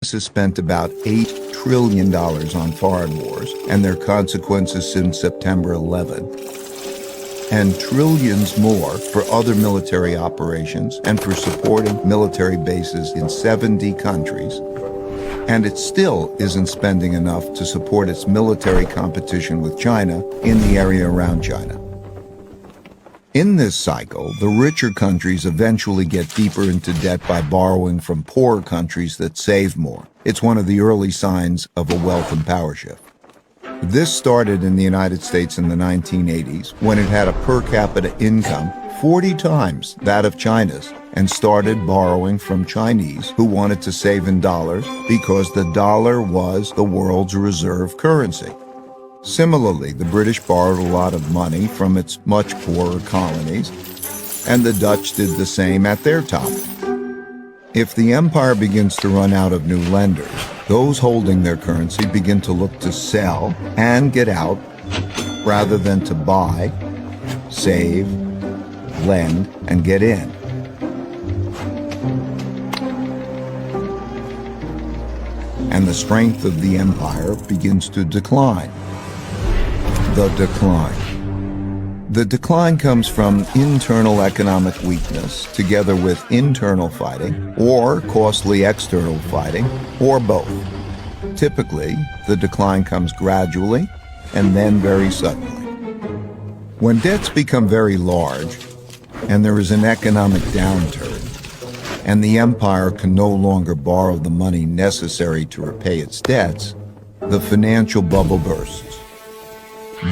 US has spent about $8 trillion on foreign wars and their consequences since September 11, and trillions more for other military operations and for supporting military bases in 70 countries. And it still isn't spending enough to support its military competition with China in the area around China. In this cycle, the richer countries eventually get deeper into debt by borrowing from poorer countries that save more. It's one of the early signs of a wealth and power shift. This started in the United States in the 1980s, when it had a per capita income 40 times that of China's, and started borrowing from Chinese who wanted to save in dollars because the dollar was the world's reserve currency. Similarly, the British borrowed a lot of money from its much poorer colonies, and the Dutch did the same at their top. If the empire begins to run out of new lenders, those holding their currency begin to look to sell and get out rather than to buy, save, lend, and get in. And the strength of the empire begins to decline. The decline. The decline comes from internal economic weakness together with internal fighting, or costly external fighting, or both. Typically, the decline comes gradually and then very suddenly. When debts become very large and there is an economic downturn, and the empire can no longer borrow the money necessary to repay its debts, the financial bubble bursts.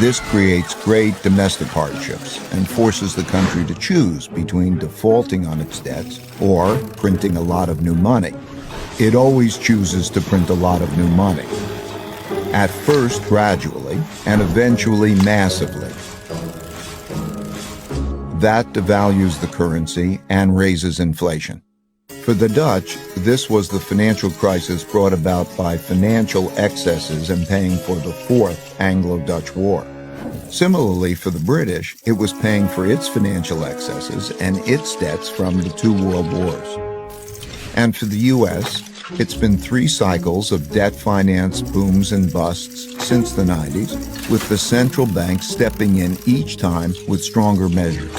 This creates great domestic hardships and forces the country to choose between defaulting on its debts or printing a lot of new money. It always chooses to print a lot of new money, at first gradually and eventually massively. That devalues the currency and raises inflation. For the Dutch, this was the financial crisis brought about by financial excesses and paying for the Fourth Anglo-Dutch War. Similarly, for the British, it was paying for its financial excesses and its debts from the two world wars. And for the US, it's been 3 cycles of debt finance booms and busts since the 90s, with the central bank stepping in each time with stronger measures.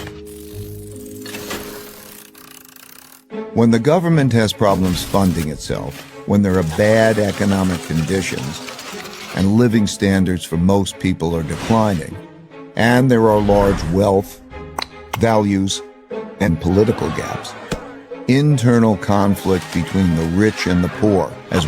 When the government has problems funding itself, when there are bad economic conditions, and living standards for most people are declining, and there are large wealth, values, and political gaps, internal conflict between the rich and the poor, as